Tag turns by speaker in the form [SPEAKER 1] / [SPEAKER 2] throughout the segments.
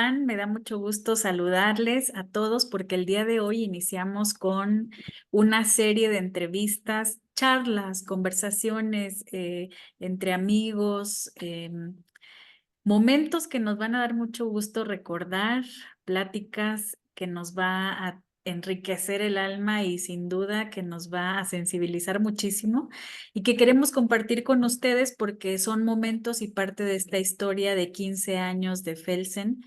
[SPEAKER 1] están? Me da mucho gusto saludarles a todos porque el día de hoy iniciamos con una serie de entrevistas, charlas, conversaciones entre amigos, momentos que nos van a dar mucho gusto recordar, pláticas que nos va a enriquecer el alma y sin duda que nos va a sensibilizar muchísimo y que queremos compartir con ustedes porque son momentos y parte de esta historia de 15 años de Felsen.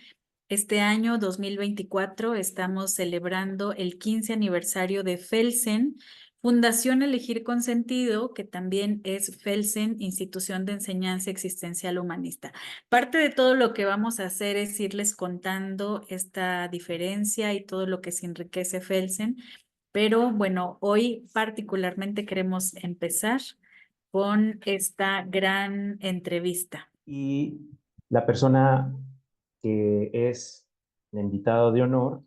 [SPEAKER 1] Este año 2024 estamos celebrando el 15 aniversario de Felsen, Fundación Elegir con Sentido, que también es Felsen, Institución de Enseñanza Existencial Humanista. Parte de todo lo que vamos a hacer es irles contando esta diferencia y todo lo que se enriquece Felsen, pero bueno, hoy particularmente queremos empezar con esta gran entrevista.
[SPEAKER 2] Y la persona que es el invitado de honor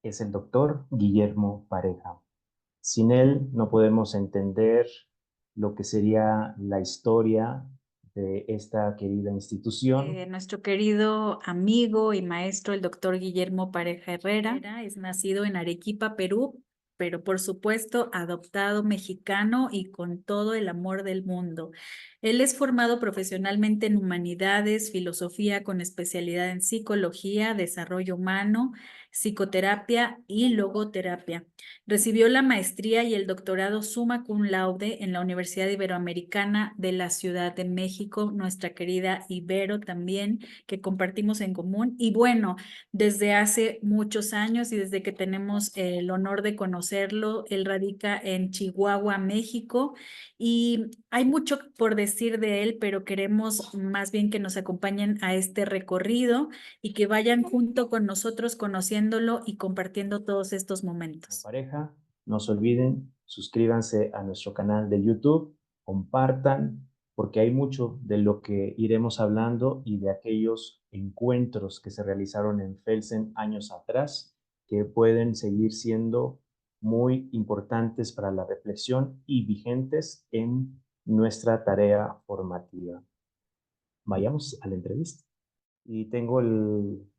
[SPEAKER 2] es el doctor Guillermo Pareja. Sin él no podemos entender lo que sería la historia de esta querida institución.
[SPEAKER 1] Nuestro querido amigo y maestro, el doctor Guillermo Pareja Herrera, es nacido en Arequipa, Perú, pero por supuesto adoptado mexicano y con todo el amor del mundo. Él es formado profesionalmente en humanidades, filosofía con especialidad en psicología, desarrollo humano, psicoterapia y logoterapia. Recibió la maestría y el doctorado summa cum laude en la Universidad Iberoamericana de la Ciudad de México, nuestra querida Ibero también, que compartimos en común. Y bueno, desde hace muchos años y desde que tenemos el honor de conocerlo, él radica en Chihuahua, México, y hay mucho por decir de él, pero queremos más bien que nos acompañen a este recorrido y que vayan junto con nosotros conociéndolo y compartiendo todos estos momentos.
[SPEAKER 2] Pareja, no se olviden, suscríbanse a nuestro canal de YouTube, compartan, porque hay mucho de lo que iremos hablando y de aquellos encuentros que se realizaron en Felsen años atrás, que pueden seguir siendo muy importantes para la reflexión y vigentes en nuestra tarea formativa. Vayamos a la entrevista. Y tengo el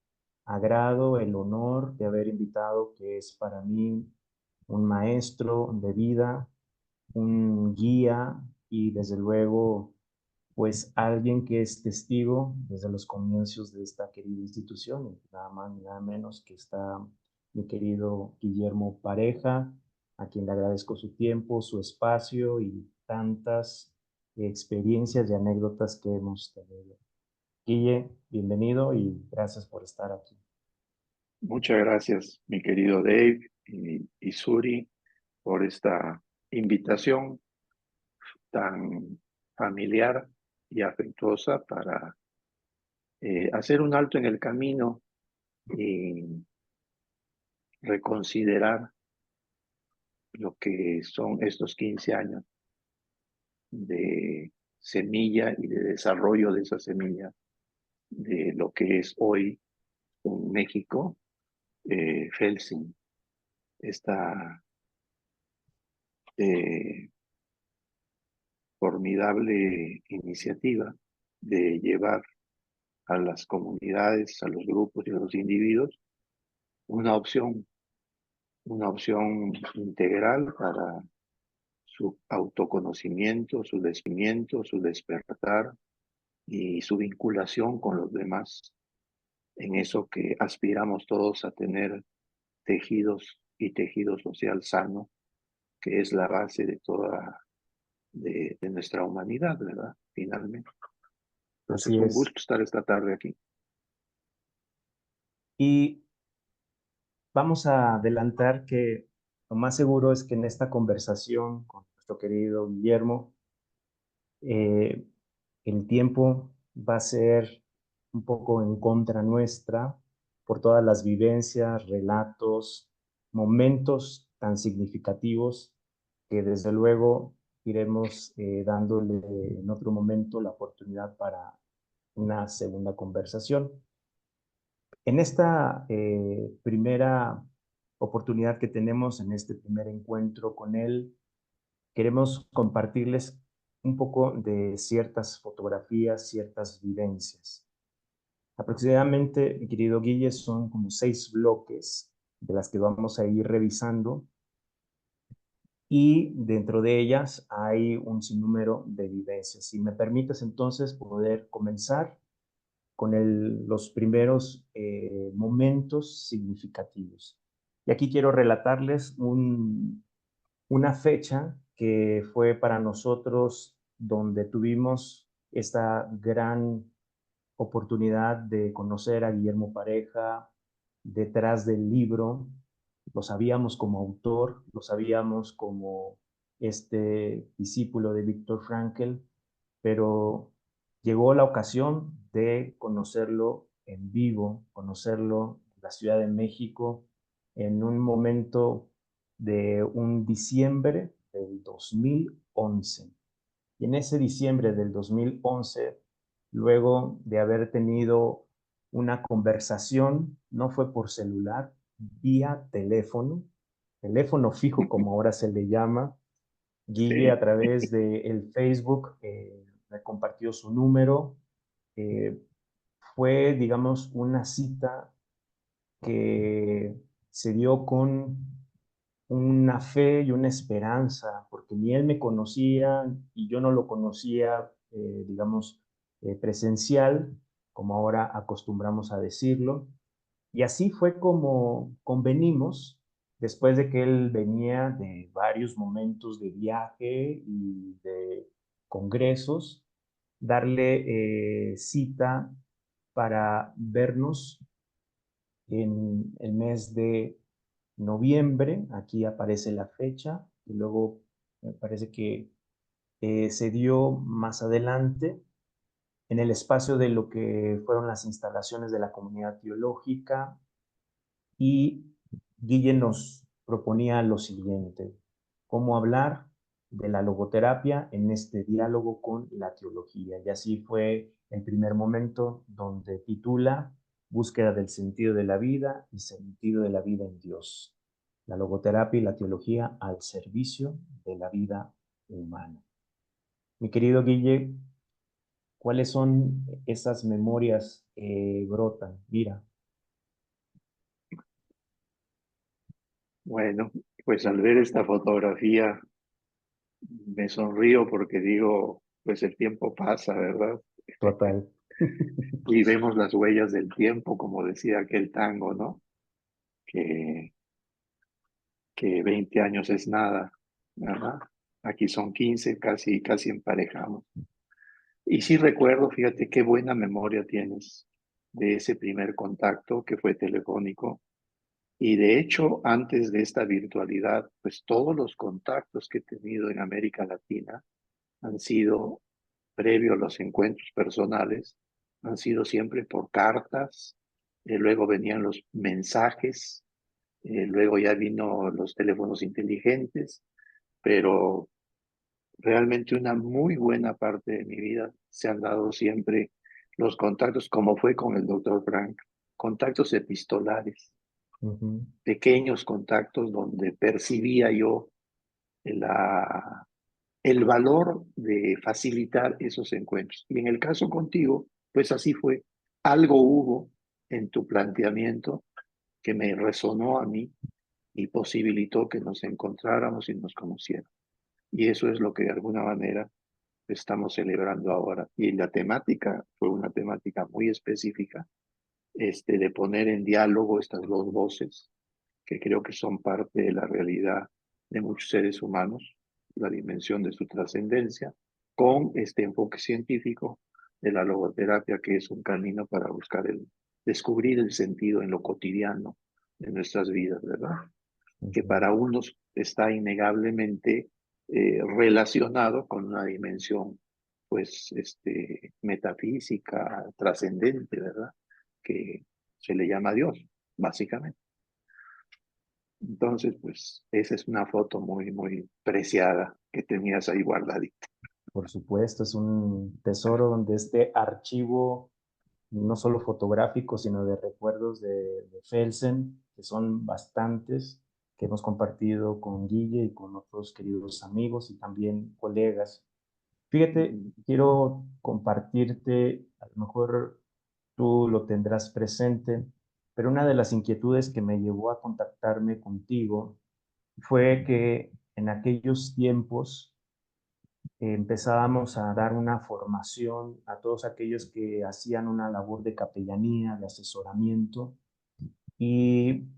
[SPEAKER 2] agrado, el honor de haber invitado, que es para mí un maestro de vida, un guía y desde luego, pues alguien que es testigo desde los comienzos de esta querida institución, y nada más ni nada menos que está mi querido Guillermo Pareja, a quien le agradezco su tiempo, su espacio y tantas experiencias y anécdotas que hemos tenido. Guille, bienvenido y gracias por estar aquí.
[SPEAKER 3] Muchas gracias, mi querido Dave y Suri, por esta invitación tan familiar y afectuosa para hacer un alto en el camino y reconsiderar lo que son estos 15 años de semilla y de desarrollo de esa semilla, de lo que es hoy un México, Felsin, esta formidable iniciativa de llevar a las comunidades, a los grupos y a los individuos una opción integral para su autoconocimiento, su descubrimiento, su despertar y su vinculación con los demás, en eso que aspiramos todos a tener tejidos y tejido social sano, que es la base de toda de nuestra humanidad, ¿verdad? Finalmente. Entonces,
[SPEAKER 2] Así
[SPEAKER 3] un
[SPEAKER 2] es.
[SPEAKER 3] gusto estar esta tarde aquí.
[SPEAKER 2] Y vamos a adelantar que lo más seguro es que en esta conversación con nuestro querido Guillermo, eh, el tiempo va a ser un poco en contra nuestra por todas las vivencias, relatos, momentos tan significativos que desde luego iremos dándole en otro momento la oportunidad para una segunda conversación. En esta primera oportunidad que tenemos, en este primer encuentro con él, queremos compartirles un poco de ciertas fotografías, ciertas vivencias. Aproximadamente, mi querido Guille, son como 6 bloques de las que vamos a ir revisando y dentro de ellas hay un sinnúmero de vivencias. Si me permites entonces poder comenzar con los primeros momentos significativos. Y aquí quiero relatarles una fecha que fue para nosotros donde tuvimos esta gran oportunidad de conocer a Guillermo Pareja detrás del libro. Lo sabíamos como autor, lo sabíamos como este discípulo de Viktor Frankl, pero llegó la ocasión de conocerlo en vivo, conocerlo en la Ciudad de México, en un momento de un diciembre del 2011. Y en ese diciembre del 2011, luego de haber tenido una conversación, no fue por celular, vía teléfono, teléfono fijo como ahora se le llama, Guille a
[SPEAKER 3] Sí,
[SPEAKER 2] través del Facebook me compartió su número. eh, Fue, digamos, una cita que se dio con una fe y una esperanza, porque ni él me conocía y yo no lo conocía, digamos, presencial, como ahora acostumbramos a decirlo. Y así fue como convenimos, después de que él venía de varios momentos de viaje y de congresos, darle cita para vernos en el mes de noviembre. Aquí aparece la fecha y luego me parece que se dio más adelante en el espacio de lo que fueron las instalaciones de la comunidad teológica. Y Guille nos proponía lo siguiente: cómo hablar de la logoterapia en este diálogo con la teología. Y así fue el primer momento donde titula Búsqueda del sentido de la vida y sentido de la vida en Dios. La logoterapia y la teología al servicio de la vida humana. Mi querido Guille, ¿cuáles son esas memorias que brotan? Mira,
[SPEAKER 3] bueno, pues al ver esta fotografía me sonrío porque digo, pues el tiempo pasa, ¿verdad?
[SPEAKER 2] total.
[SPEAKER 3] Y vemos las huellas del tiempo, como decía aquel tango, ¿no? Que, que 20 años es nada, ¿verdad? Aquí son 15, casi emparejamos. Y sí recuerdo, fíjate qué buena memoria tienes de ese primer contacto que fue telefónico. Y de hecho, antes de esta virtualidad, pues todos los contactos que he tenido en América Latina han sido, previo a los encuentros personales, han sido siempre por cartas, luego venían los mensajes, luego ya vino los teléfonos inteligentes, pero realmente una muy buena parte de mi vida se han dado siempre los contactos, como fue con el doctor Frank, contactos epistolares,
[SPEAKER 2] Ujú.
[SPEAKER 3] pequeños contactos donde percibía yo la, el valor de facilitar esos encuentros. Y en el caso contigo, pues así fue. Algo hubo en tu planteamiento que me resonó a mí y posibilitó que nos encontráramos y nos conociéramos. Y eso es lo que de alguna manera estamos celebrando ahora. Y la temática fue una temática muy específica, de poner en diálogo estas dos voces que creo que son parte de la realidad de muchos seres humanos, la dimensión de su trascendencia, con este enfoque científico de la logoterapia, que es un camino para buscar descubrir el sentido en lo cotidiano de nuestras vidas, ¿verdad? Que
[SPEAKER 2] Ujú.
[SPEAKER 3] para unos está innegablemente relacionado con una dimensión, pues, metafísica, trascendente, ¿verdad? Que se le llama Dios, básicamente. Entonces, pues, esa es una foto muy, muy preciada que tenías ahí guardadita.
[SPEAKER 2] Por supuesto, es un tesoro donde este archivo, no solo fotográfico, sino de recuerdos de Felsen, que son bastantes, que hemos compartido con Guille y con otros queridos amigos y también colegas. Fíjate, quiero compartirte a lo mejor tú lo tendrás presente, pero una de las inquietudes que me llevó a contactarme contigo fue que en aquellos tiempos empezábamos a dar una formación a todos aquellos que hacían una labor de capellanía, de asesoramiento, y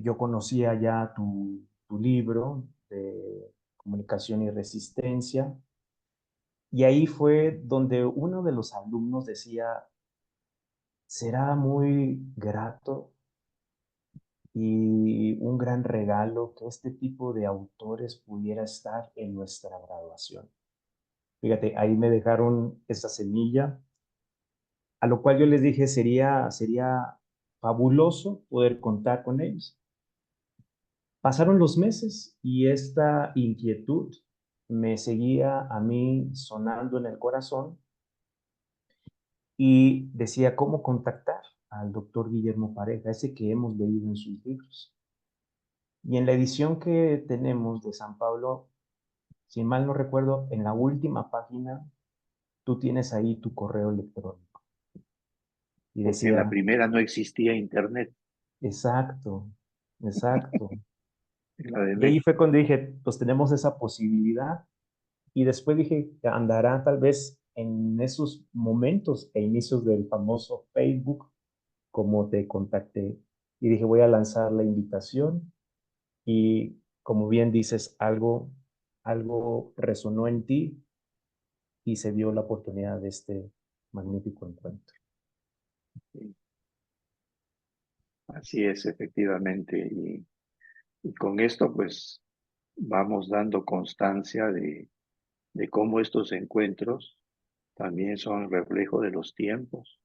[SPEAKER 2] yo conocía ya tu libro de Comunicación y Resistencia, y ahí fue donde uno de los alumnos decía, será muy grato y un gran regalo que este tipo de autores pudiera estar en nuestra graduación. Fíjate, ahí me dejaron esa semilla, a lo cual yo les dije, sería fabuloso poder contar con ellos. Pasaron los meses y esta inquietud me seguía a mí sonando en el corazón y decía cómo contactar al doctor Guillermo Pareja, ese que hemos leído en sus libros. Y en la edición que tenemos de San Pablo, si mal no recuerdo, en la última página, tú tienes ahí tu correo electrónico. Y
[SPEAKER 3] Porque en la
[SPEAKER 2] decía,
[SPEAKER 3] primera no existía internet,
[SPEAKER 2] exacto, exacto.
[SPEAKER 3] en la de
[SPEAKER 2] Y ahí
[SPEAKER 3] México.
[SPEAKER 2] fue cuando dije, pues tenemos esa posibilidad. Y después dije, andará tal vez en esos momentos e inicios del famoso Facebook, como te contacté. Y dije, voy a lanzar la invitación. Y como bien dices, algo resonó en ti y se dio la oportunidad de este magnífico encuentro.
[SPEAKER 3] Sí, así es, efectivamente. Y con esto, pues, vamos dando constancia de cómo estos encuentros también son reflejo de los tiempos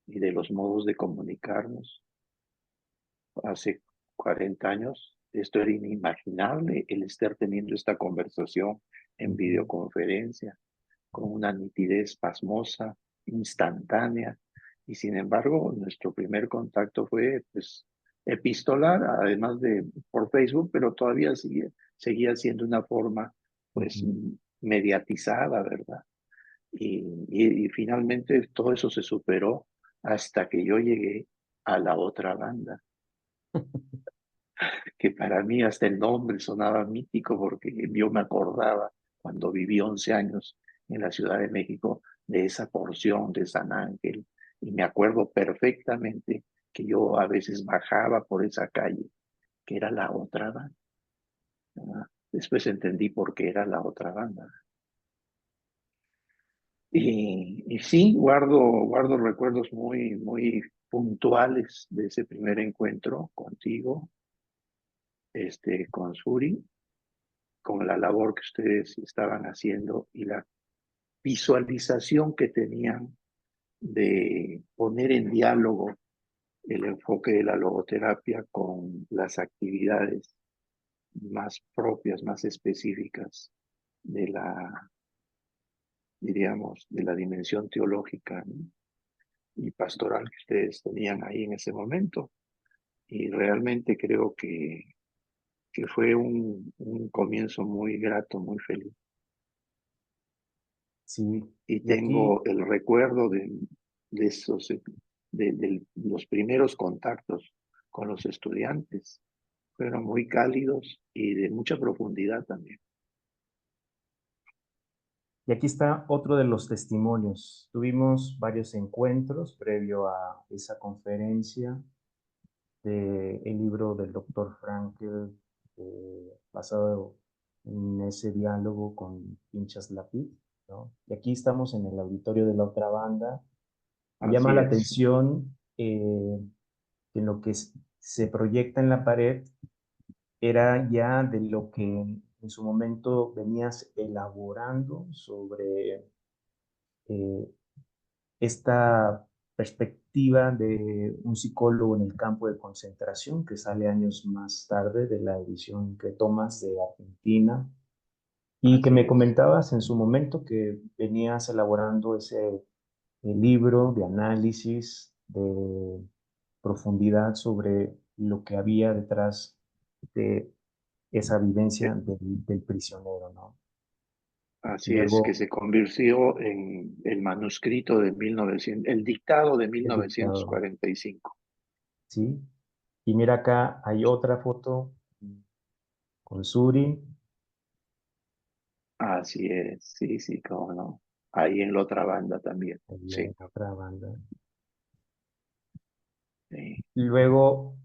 [SPEAKER 3] y de los modos de comunicarnos. Hace 40 años esto era inimaginable, el estar teniendo esta conversación en
[SPEAKER 2] Ujú,
[SPEAKER 3] videoconferencia, con una nitidez pasmosa, instantánea, y sin embargo nuestro primer contacto fue pues epistolar, además de por Facebook, pero todavía seguía siendo una forma pues
[SPEAKER 2] ujú.
[SPEAKER 3] mediatizada, ¿verdad? Y finalmente todo eso se superó hasta que yo llegué a la otra banda, que para mí hasta el nombre sonaba mítico porque yo me acordaba cuando viví 11 años en la Ciudad de México de esa porción de San Ángel y me acuerdo perfectamente que yo a veces bajaba por esa calle, que era la otra banda, ¿verdad? Después entendí por qué era la otra banda. Y sí, guardo recuerdos muy puntuales de ese primer encuentro contigo, con Suri, con la labor que ustedes estaban haciendo y la visualización que tenían de poner en diálogo el enfoque de la logoterapia con las actividades más propias, más específicas de diríamos, de la dimensión teológica, ¿no? Y pastoral que ustedes tenían ahí en ese momento. Y realmente creo que fue un comienzo muy grato, muy feliz.
[SPEAKER 2] Sí,
[SPEAKER 3] Y
[SPEAKER 2] y aquí,
[SPEAKER 3] tengo el recuerdo de esos, de los primeros contactos con los estudiantes. Fueron muy cálidos y de mucha profundidad también.
[SPEAKER 2] y aquí está otro de los testimonios. Tuvimos varios encuentros previo a esa conferencia del libro del doctor Frankl, basado en ese diálogo con Pinchas Lapid, ¿no? Y aquí estamos en el auditorio de la otra banda. Me llama
[SPEAKER 3] Así
[SPEAKER 2] la
[SPEAKER 3] es,
[SPEAKER 2] atención que lo que se proyecta en la pared era ya de lo que en su momento venías elaborando sobre eh, esta perspectiva de un psicólogo en el campo de concentración que sale años más tarde de la edición que tomas de Argentina y que
[SPEAKER 3] así
[SPEAKER 2] me
[SPEAKER 3] es.
[SPEAKER 2] comentabas en su momento que venías elaborando ese libro de análisis de profundidad sobre lo que había detrás de esa vivencia
[SPEAKER 3] Eh,
[SPEAKER 2] del prisionero, ¿no?
[SPEAKER 3] Así es, que
[SPEAKER 2] Luego,
[SPEAKER 3] se convirtió en el manuscrito de 1900, el dictado de
[SPEAKER 2] el dictado,
[SPEAKER 3] 1945.
[SPEAKER 2] ¿sí? Y mira acá, hay otra foto con Suri,
[SPEAKER 3] Así es, sí, sí, cómo no. Ahí en la otra banda también,
[SPEAKER 2] ahí
[SPEAKER 3] sí,
[SPEAKER 2] en otra banda.
[SPEAKER 3] sí,
[SPEAKER 2] Y luego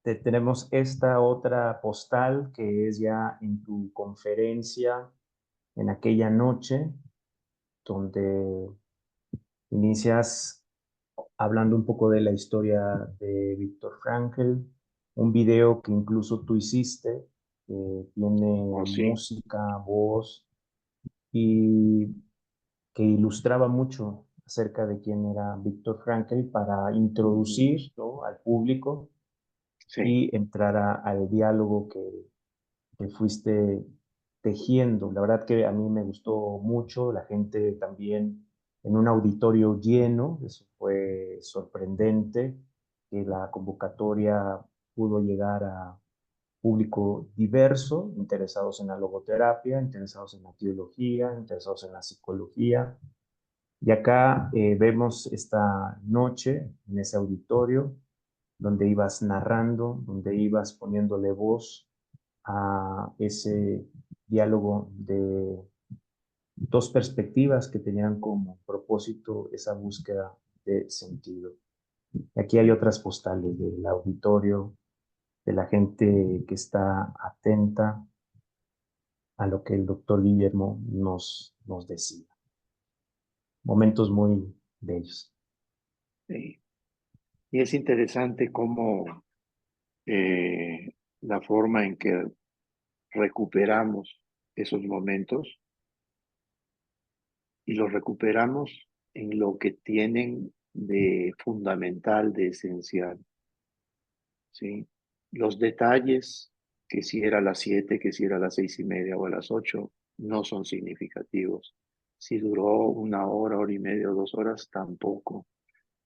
[SPEAKER 2] tenemos esta otra postal que es ya en tu conferencia en aquella noche, donde inicias hablando un poco de la historia de Viktor Frankl, un video que incluso tú hiciste, que tiene
[SPEAKER 3] oh, sí,
[SPEAKER 2] música, voz y que ilustraba mucho acerca de quién era Viktor Frankl para introducir, ¿no?, al público
[SPEAKER 3] sí,
[SPEAKER 2] y entrar al diálogo que fuiste tejiendo. La verdad que a mí me gustó mucho, la gente también en un auditorio lleno, eso fue sorprendente, que la convocatoria pudo llegar a público diverso, interesados en la logoterapia, interesados en la teología, interesados en la psicología. Y acá vemos esta noche en ese auditorio donde ibas narrando, donde ibas poniéndole voz a ese diálogo de dos perspectivas que tenían como propósito esa búsqueda de sentido. Aquí hay otras postales del auditorio, de la gente que está atenta a lo que el doctor Guillermo nos decía. Momentos muy bellos.
[SPEAKER 3] sí. Y es interesante cómo la forma en que recuperamos esos momentos y los recuperamos en lo que tienen de fundamental, de esencial, ¿sí? Los detalles, que si era a las 7, que si era a las 6:30 o a las 8, no son significativos. Si duró 1 hora, hora y media o 2 horas, tampoco.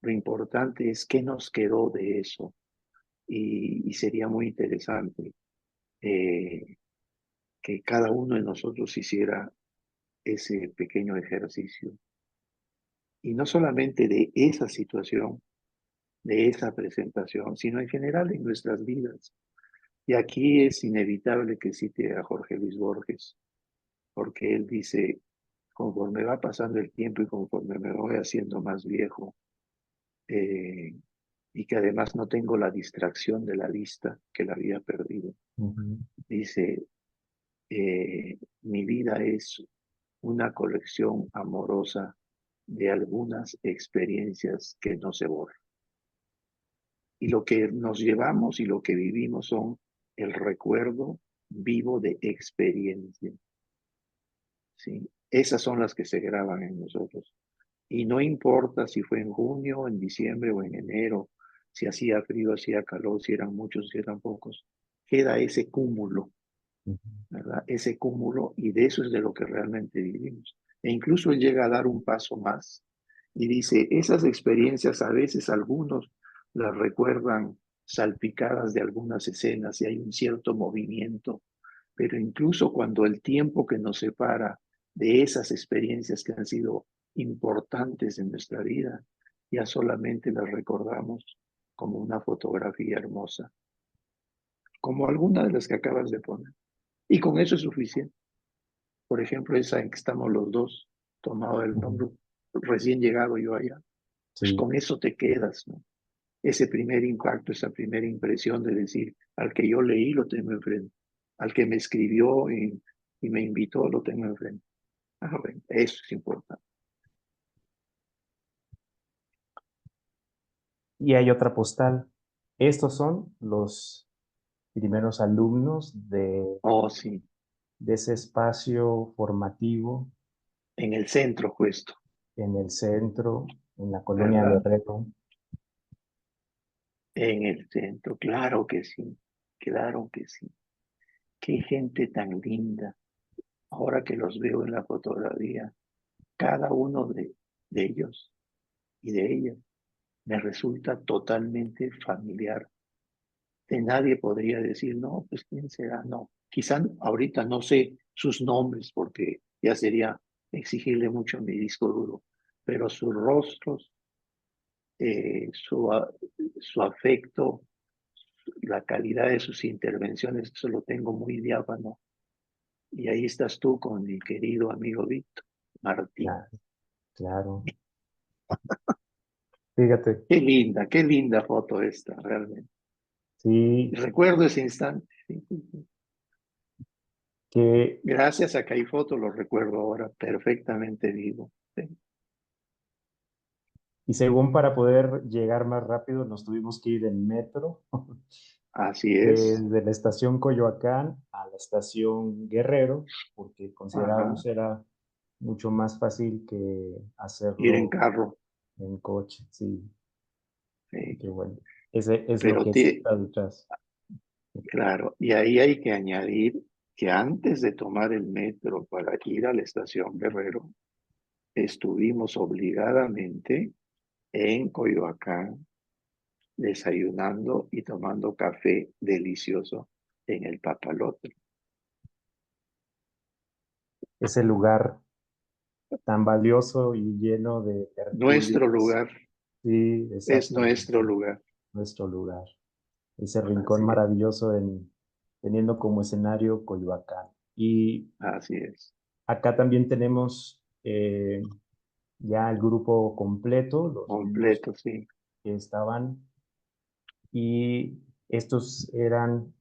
[SPEAKER 3] Lo importante es qué nos quedó de eso. Y sería muy interesante eh, que cada uno de nosotros hiciera ese pequeño ejercicio. Y no solamente de esa situación, de esa presentación, sino en general en nuestras vidas. Y aquí es inevitable que cite a Jorge Luis Borges, porque él dice, conforme va pasando el tiempo y conforme me voy haciendo más viejo, eh, y que además no tengo la distracción de la vista que la había perdido,
[SPEAKER 2] Ujú.
[SPEAKER 3] dice, mi vida es una colección amorosa de algunas experiencias que no se borran. Y lo que nos llevamos y lo que vivimos son el recuerdo vivo de experiencia, ¿sí? Esas son las que se graban en nosotros. Y no importa si fue en junio, en diciembre o en enero, si hacía frío, hacía calor, si eran muchos, si eran pocos, queda ese cúmulo,
[SPEAKER 2] Ujú.
[SPEAKER 3] ¿verdad? Ese cúmulo, y de eso es de lo que realmente vivimos. E incluso él llega a dar un paso más y dice, esas experiencias a veces algunos las recuerdan salpicadas de algunas escenas y hay un cierto movimiento, pero incluso cuando el tiempo que nos separa de esas experiencias que han sido importantes en nuestra vida, ya solamente las recordamos como una fotografía hermosa, como alguna de las que acabas de poner. Y con eso es suficiente. Por ejemplo, esa en que estamos los dos, tomado el
[SPEAKER 2] Ujú.
[SPEAKER 3] nombre, recién llegado yo allá, pues
[SPEAKER 2] Sí.
[SPEAKER 3] con eso te quedas, ¿no? Ese primer impacto, esa primera impresión de decir, al que yo leí lo tengo enfrente, al que me escribió y me invitó lo tengo enfrente. Ah, bueno, eso es importante.
[SPEAKER 2] Y hay otra postal. Estos son los primeros alumnos
[SPEAKER 3] Oh, sí,
[SPEAKER 2] de ese espacio formativo
[SPEAKER 3] en el centro puesto,
[SPEAKER 2] en el centro, en la colonia
[SPEAKER 3] ¿verdad?
[SPEAKER 2] Guerrero.
[SPEAKER 3] En el centro, claro que sí, claro que sí. Qué gente tan linda. Ahora que los veo en la fotografía, cada uno de ellos y de ellas me resulta totalmente familiar. De nadie podría decir, no, pues quién será, no. Quizá ahorita no sé sus nombres porque ya sería exigirle mucho a mi disco duro, pero sus rostros, su afecto, la calidad de sus intervenciones, eso lo tengo muy diáfano. Y ahí estás tú con mi querido amigo Víctor Martín.
[SPEAKER 2] Claro, claro. Fíjate,
[SPEAKER 3] Qué linda foto esta, realmente.
[SPEAKER 2] sí,
[SPEAKER 3] Recuerdo ese instante. Sí, sí, sí.
[SPEAKER 2] que,
[SPEAKER 3] Gracias a que hay foto, lo recuerdo ahora perfectamente vivo. Sí.
[SPEAKER 2] y según para poder llegar más rápido, nos tuvimos que ir en metro,
[SPEAKER 3] Así es.
[SPEAKER 2] desde la estación Coyoacán a la estación Guerrero, porque
[SPEAKER 3] Ajá.
[SPEAKER 2] considerábamos era mucho más fácil que
[SPEAKER 3] Ir en
[SPEAKER 2] hacerlo
[SPEAKER 3] carro.
[SPEAKER 2] en coche, sí,
[SPEAKER 3] Sí.
[SPEAKER 2] qué bueno. Ese es lo
[SPEAKER 3] Pero
[SPEAKER 2] que está detrás.
[SPEAKER 3] claro, y ahí hay que añadir que antes de tomar el metro para ir a la estación Guerrero, estuvimos obligadamente en Coyoacán desayunando y tomando café delicioso en el Papalote.
[SPEAKER 2] Ese lugar tan valioso y lleno de
[SPEAKER 3] Nuestro
[SPEAKER 2] tertulias.
[SPEAKER 3] lugar
[SPEAKER 2] Sí,
[SPEAKER 3] es nuestro
[SPEAKER 2] exactamente,
[SPEAKER 3] lugar.
[SPEAKER 2] nuestro lugar. Ese rincón
[SPEAKER 3] Así es,
[SPEAKER 2] maravilloso teniendo como escenario Coyoacán. Y
[SPEAKER 3] así es.
[SPEAKER 2] acá también tenemos ya el grupo completo, los miembros
[SPEAKER 3] Completo, sí.
[SPEAKER 2] que estaban, y estos eran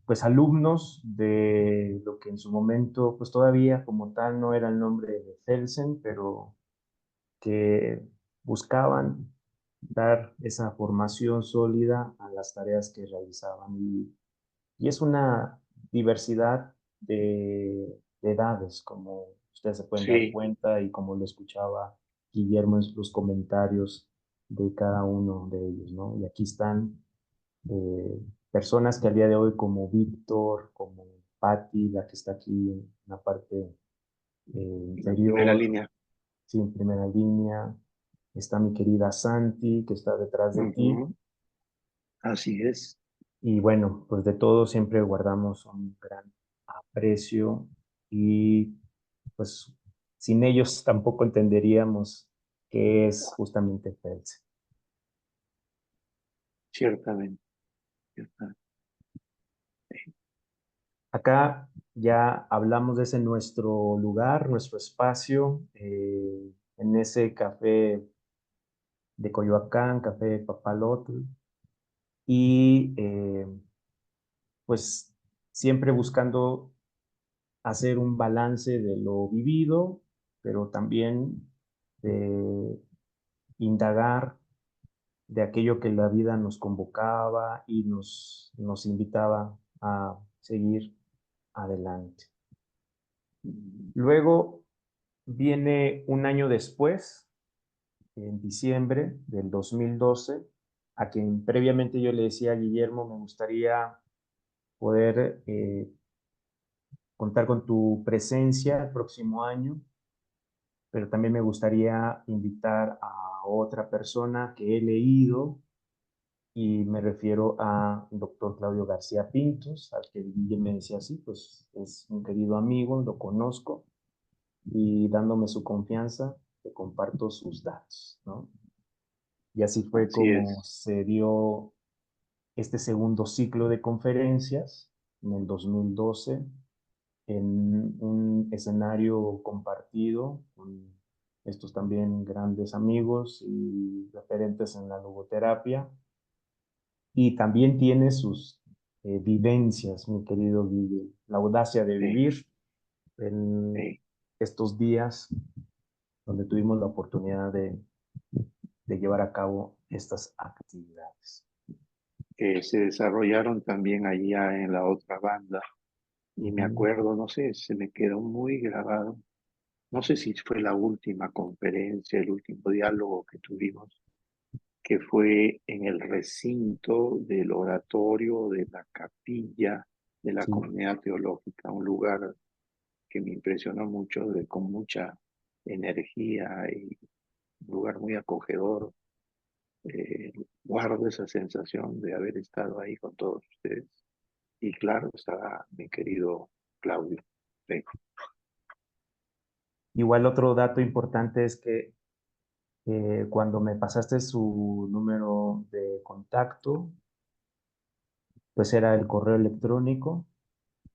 [SPEAKER 2] pues alumnos de lo que en su momento, pues todavía como tal no era el nombre de Felsen, pero que buscaban dar esa formación sólida a las tareas que realizaban. Y es una diversidad de edades, como ustedes se pueden dar
[SPEAKER 3] Sí,
[SPEAKER 2] cuenta y como lo escuchaba Guillermo en los comentarios de cada uno de ellos, ¿no? Y aquí están personas que al día de hoy, como Víctor, como Patti, la que está aquí en la parte
[SPEAKER 3] la primera
[SPEAKER 2] inferior,
[SPEAKER 3] línea.
[SPEAKER 2] sí, en primera línea, está mi querida Santi, que está detrás de ti,
[SPEAKER 3] Ujú. Así es.
[SPEAKER 2] y bueno, pues de todo siempre guardamos un gran aprecio y pues sin ellos tampoco entenderíamos qué es justamente FELS.
[SPEAKER 3] Ciertamente. Ciertamente.
[SPEAKER 2] Acá ya hablamos de ese nuestro lugar, nuestro espacio, en ese café de Coyoacán, café de Papalotl, y pues siempre buscando hacer un balance de lo vivido, pero también de indagar de aquello que la vida nos convocaba y nos invitaba a seguir adelante.
[SPEAKER 3] Mm.
[SPEAKER 2] Luego viene un año después, en diciembre del 2012, a quien previamente yo le decía a Guillermo, me gustaría poder contar con tu presencia el próximo año, pero también me gustaría invitar a otra persona que he leído y me refiero a doctor Claudio García Pintos, al que Guillermo me decía así, pues es un querido amigo, lo conozco y dándome su confianza, te comparto sus datos, ¿no? Y así fue
[SPEAKER 3] Así
[SPEAKER 2] como
[SPEAKER 3] es.
[SPEAKER 2] se dio este segundo ciclo de conferencias en el 2012 en un escenario compartido con estos también grandes amigos y referentes en la logoterapia. Y también tiene sus vivencias, mi querido Guille, la audacia de
[SPEAKER 3] Sí,
[SPEAKER 2] vivir en
[SPEAKER 3] sí.
[SPEAKER 2] estos días donde tuvimos la oportunidad de llevar a cabo estas actividades.
[SPEAKER 3] Que se desarrollaron también allá en la otra banda. Y me
[SPEAKER 2] Ujú.
[SPEAKER 3] acuerdo, no sé, se me quedó muy grabado. No sé si fue la última conferencia, el último diálogo que tuvimos, que fue en el recinto del oratorio de la capilla de la
[SPEAKER 2] Sí,
[SPEAKER 3] comunidad teológica, un lugar que me impresionó mucho, con mucha energía y un lugar muy acogedor. Guardo esa sensación de haber estado ahí con todos ustedes. Y claro, estaba mi querido Claudio. Sí.
[SPEAKER 2] Igual otro dato importante es que cuando me pasaste su número de contacto, pues era el correo electrónico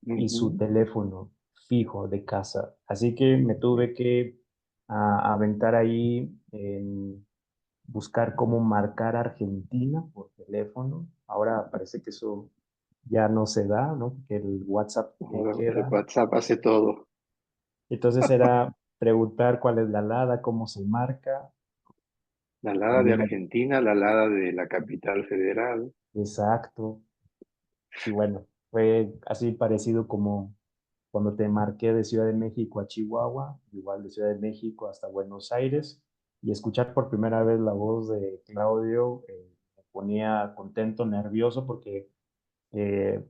[SPEAKER 2] y su
[SPEAKER 3] Ujú.
[SPEAKER 2] teléfono fijo de casa. Así que me tuve que aventar ahí en buscar cómo marcar Argentina por teléfono. Ahora parece que eso ya no se da, ¿no? Que el WhatsApp te
[SPEAKER 3] Ahora el
[SPEAKER 2] queda.
[SPEAKER 3] WhatsApp hace todo.
[SPEAKER 2] Entonces era preguntar cuál es la alada, cómo se marca.
[SPEAKER 3] La alada de
[SPEAKER 2] También,
[SPEAKER 3] Argentina, la alada de la capital federal.
[SPEAKER 2] exacto. Y bueno, fue así parecido como cuando te marqué de Ciudad de México a Chihuahua, igual de Ciudad de México hasta Buenos Aires, y escuchar por primera vez la voz de Claudio me ponía contento, nervioso, porque eh,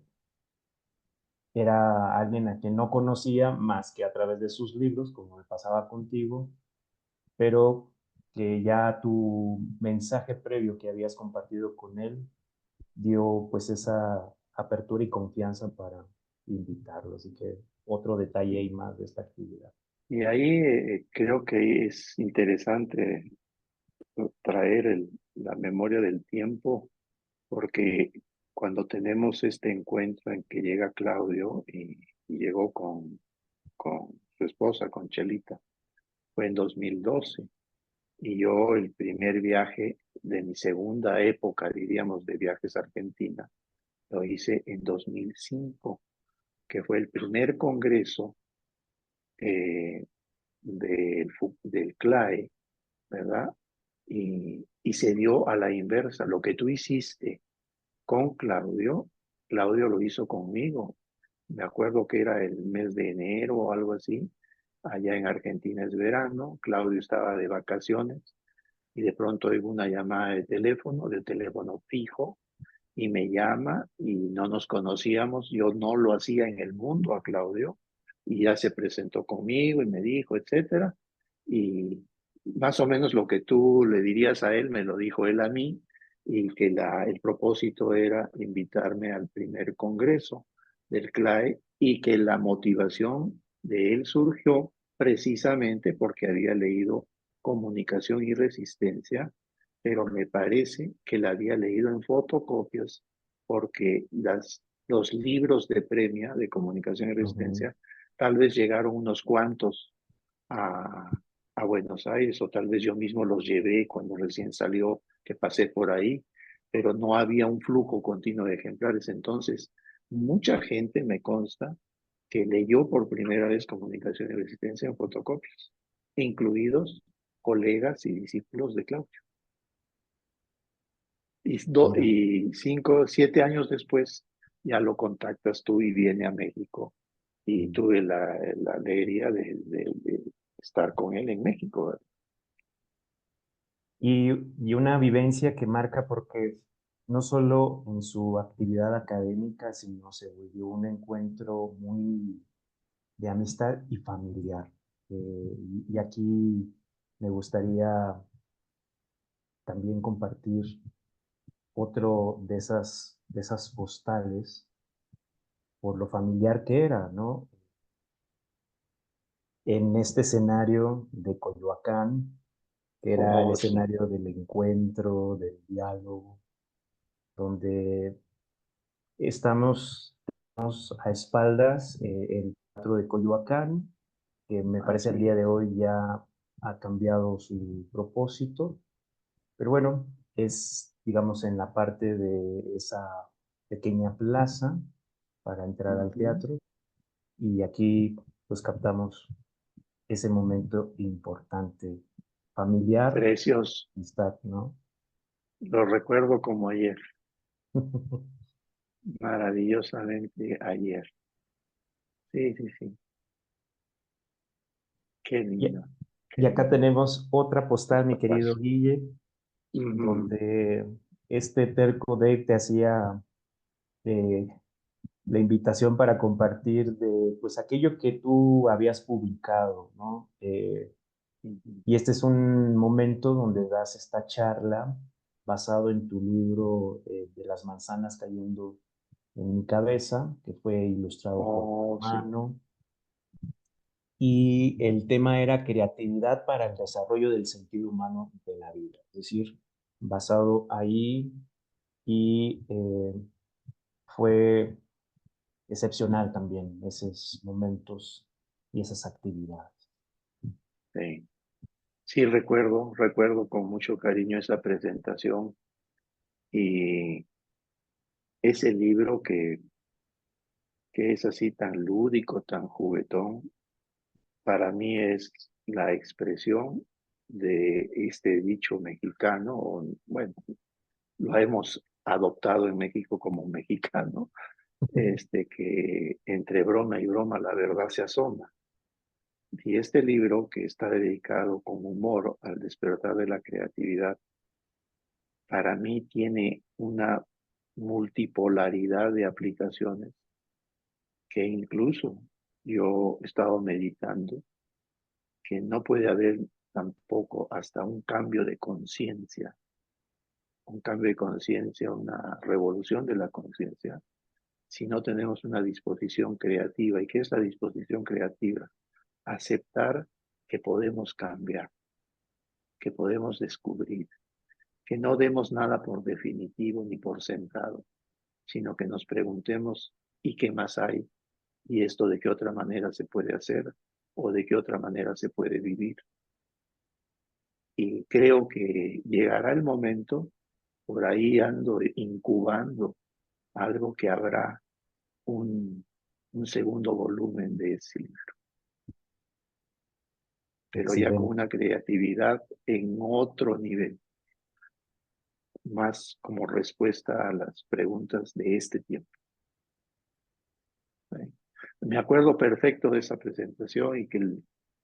[SPEAKER 2] era alguien a quien no conocía más que a través de sus libros, como me pasaba contigo, pero que ya tu mensaje previo que habías compartido con él dio pues esa apertura y confianza para invitarlo. Así que otro detalle y más de esta actividad.
[SPEAKER 3] Y ahí creo que es interesante traer la memoria del tiempo, porque cuando tenemos este encuentro en que llega Claudio y llegó con su esposa, con Chelita, fue en 2012. Y yo el primer viaje de mi segunda época, diríamos, de viajes a Argentina, lo hice en 2005, que fue el primer congreso eh, del CLAE, ¿verdad? Y se dio a la inversa. Lo que tú hiciste con Claudio, Claudio lo hizo conmigo. Me acuerdo que era el mes de enero o algo así. Allá en Argentina es verano, Claudio estaba de vacaciones y de pronto oigo una llamada de teléfono fijo, y me llama y no nos conocíamos. Yo no lo hacía en el mundo a Claudio y ya se presentó conmigo y me dijo, etcétera. Y más o menos lo que tú le dirías a él, me lo dijo él a mí, y que el propósito era invitarme al primer congreso del CLAE, y que la motivación de él surgió precisamente porque había leído Comunicación y Resistencia, pero me parece que la había leído en fotocopias, porque los libros de premia de Comunicación y
[SPEAKER 2] Ujú.
[SPEAKER 3] Resistencia tal vez llegaron unos cuantos a, a Buenos Aires, o tal vez yo mismo los llevé cuando recién salió, que pasé por ahí, pero no había un flujo continuo de ejemplares. Entonces, mucha gente me consta que leyó por primera vez Comunicación y Resistencia en fotocopias, incluidos colegas y discípulos de Claudio.
[SPEAKER 2] Mira,
[SPEAKER 3] Y 5, 7 años después ya lo contactas tú y viene a México. Y
[SPEAKER 2] mm.
[SPEAKER 3] tuve la alegría de estar con él en México, ¿verdad?
[SPEAKER 2] Y una vivencia que marca porque no solo en su actividad académica, sino se volvió un encuentro muy de amistad y familiar. Y aquí me gustaría también compartir otro de esas postales por lo familiar que era, ¿no? En este escenario de Coyoacán, que era el
[SPEAKER 3] Oh, sí.
[SPEAKER 2] escenario del encuentro, del diálogo, donde estamos a espaldas, el Teatro de Coyoacán, que me parece al
[SPEAKER 3] Así
[SPEAKER 2] día de
[SPEAKER 3] es.
[SPEAKER 2] hoy ya ha cambiado su propósito, pero bueno, es, digamos, en la parte de esa pequeña plaza para entrar al
[SPEAKER 3] Ujú.
[SPEAKER 2] teatro, y aquí pues captamos ese momento importante, familiar,
[SPEAKER 3] Precioso.
[SPEAKER 2] amistad, ¿no?
[SPEAKER 3] Lo recuerdo como ayer, maravillosamente ayer. Sí, sí, sí. Qué
[SPEAKER 2] Y,
[SPEAKER 3] lindo, qué
[SPEAKER 2] y acá
[SPEAKER 3] lindo.
[SPEAKER 2] tenemos otra postal, mi
[SPEAKER 3] Esto
[SPEAKER 2] querido
[SPEAKER 3] pasa.
[SPEAKER 2] Guille,
[SPEAKER 3] Ujú.
[SPEAKER 2] donde este terco Dave te hacía eh, la invitación para compartir de pues aquello que tú habías publicado, ¿no?
[SPEAKER 3] Ujú.
[SPEAKER 2] Y este es un momento donde das esta charla basado en tu libro de las manzanas cayendo en mi cabeza, que fue ilustrado por tu
[SPEAKER 3] Oh, sí.
[SPEAKER 2] hermano. y el tema era creatividad para el desarrollo del sentido humano de la vida, es decir, basado ahí y fue excepcional también esos momentos y esas actividades.
[SPEAKER 3] Sí, sí, recuerdo con mucho cariño esa presentación y ese libro que es así tan lúdico, tan juguetón, para mí es la expresión de este dicho mexicano, o, bueno, lo hemos adoptado en México como mexicano, que entre broma y broma la verdad se asoma. Y este libro, que está dedicado con humor al despertar de la creatividad, para mí tiene una multipolaridad de aplicaciones que incluso yo he estado meditando que no puede haber tampoco hasta un cambio de conciencia, una revolución de la conciencia, si no tenemos una disposición creativa. ¿Y qué es la disposición creativa? Aceptar que podemos cambiar, que podemos descubrir, que no demos nada por definitivo ni por sentado, sino que nos preguntemos, ¿y qué más hay? ¿Y esto de qué otra manera se puede hacer? ¿O de qué otra manera se puede vivir? Y creo que llegará el momento, por ahí ando incubando algo que habrá un segundo volumen de ese libro, pero ya con
[SPEAKER 2] Excelente.
[SPEAKER 3] una creatividad en otro nivel, más como respuesta a las preguntas de este tiempo. ¿Sí? Me acuerdo perfecto de esa presentación y que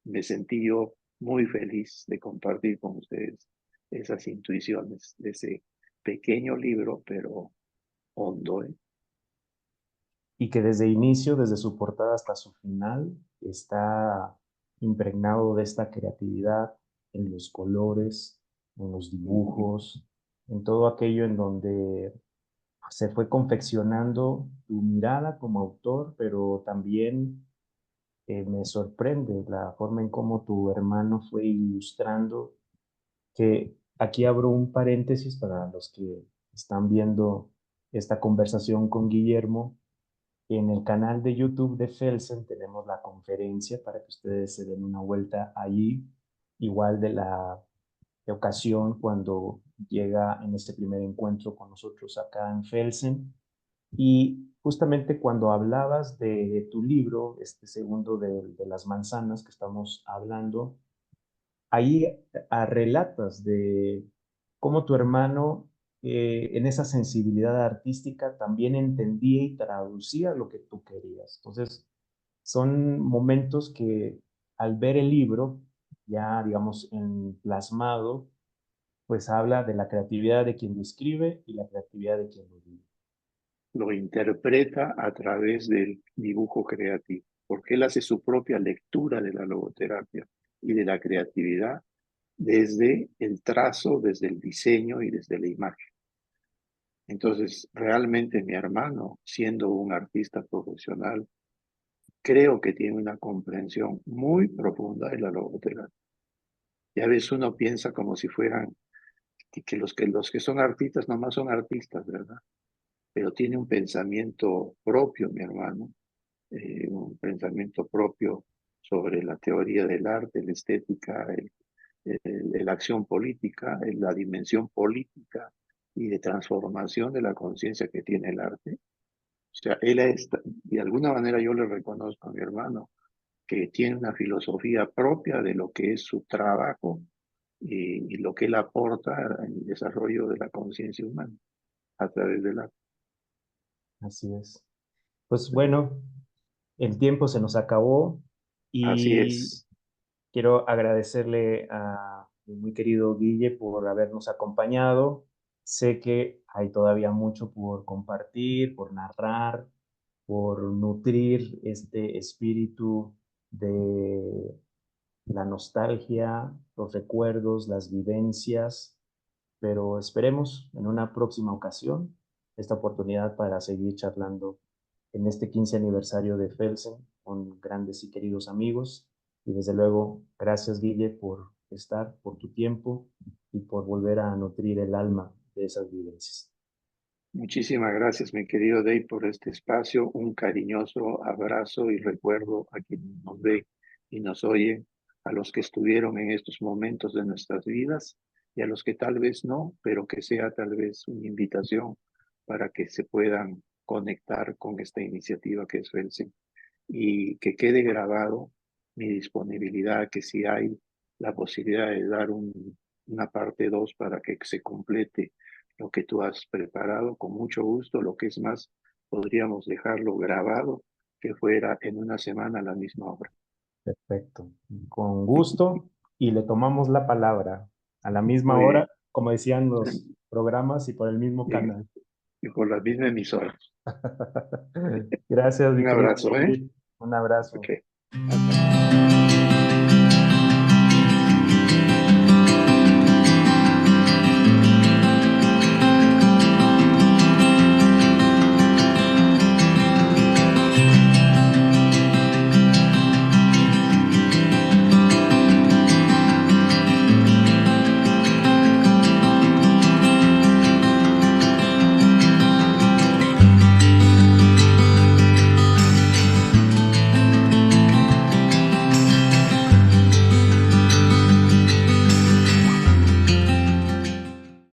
[SPEAKER 3] me sentí yo muy feliz de compartir con ustedes esas intuiciones de ese pequeño libro, pero hondo, ¿eh?
[SPEAKER 2] Y que desde inicio, desde su portada hasta su final, está impregnado de esta creatividad en los colores, en los dibujos, en todo aquello en donde se fue confeccionando tu mirada como autor, pero también me sorprende la forma en cómo tu hermano fue ilustrando, que aquí abro un paréntesis para los que están viendo esta conversación con Guillermo. En el canal de YouTube de Felsen tenemos la conferencia para que ustedes se den una vuelta allí, igual de la de ocasión cuando llega en este primer encuentro con nosotros acá en Felsen. Y justamente cuando hablabas de tu libro, este segundo de las manzanas que estamos hablando, ahí relatas de cómo tu hermano en esa sensibilidad artística también entendía y traducía lo que tú querías. Entonces, son momentos que al ver el libro, ya digamos en plasmado, pues habla de la creatividad de quien lo escribe y la creatividad de quien lo vive.
[SPEAKER 3] Lo interpreta a través del dibujo creativo, porque él hace su propia lectura de la logoterapia y de la creatividad desde el trazo, desde el diseño y desde la imagen. Entonces, realmente mi hermano, siendo un artista profesional, creo que tiene una comprensión muy profunda de la logoterapia. Y a veces uno piensa como si fueran que los que son artistas nomás son artistas, ¿verdad? Pero tiene un pensamiento propio, mi hermano, un pensamiento propio sobre la teoría del arte, la estética, la acción política, la dimensión política y de transformación de la conciencia que tiene el arte. O sea, él es, de alguna manera yo le reconozco a mi hermano que tiene una filosofía propia de lo que es su trabajo y lo que él aporta en el desarrollo de la conciencia humana a través del arte.
[SPEAKER 2] Así es. Pues bueno, el tiempo se nos acabó
[SPEAKER 3] Así
[SPEAKER 2] y
[SPEAKER 3] es.
[SPEAKER 2] quiero agradecerle a mi muy querido Guille por habernos acompañado. Sé que hay todavía mucho por compartir, por narrar, por nutrir este espíritu de la nostalgia, los recuerdos, las vivencias, pero esperemos en una próxima ocasión esta oportunidad para seguir charlando en este 15 aniversario de Felsen con grandes y queridos amigos. Y desde luego, gracias Guille por estar, por tu tiempo y por volver a nutrir el alma de esas vivencias.
[SPEAKER 3] Muchísimas gracias, mi querido Dave, por este espacio. Un cariñoso abrazo y recuerdo a quien nos ve y nos oye, a los que estuvieron en estos momentos de nuestras vidas y a los que tal vez no, pero que sea tal vez una invitación para que se puedan conectar con esta iniciativa que es FELSEN y que quede grabado mi disponibilidad, que si hay la posibilidad de dar una parte 2 para que se complete lo que tú has preparado, con mucho gusto. Lo que es más, podríamos dejarlo grabado, que fuera en una semana la misma obra.
[SPEAKER 2] Perfecto. Con gusto y le tomamos la palabra a la misma
[SPEAKER 3] Muy
[SPEAKER 2] hora,
[SPEAKER 3] bien.
[SPEAKER 2] como decían los programas y por el mismo
[SPEAKER 3] Y,
[SPEAKER 2] canal.
[SPEAKER 3] y por la misma emisora.
[SPEAKER 2] Gracias, mi
[SPEAKER 3] Un
[SPEAKER 2] querido
[SPEAKER 3] abrazo, ¿eh?
[SPEAKER 2] David. Un abrazo.
[SPEAKER 3] Ok. Hasta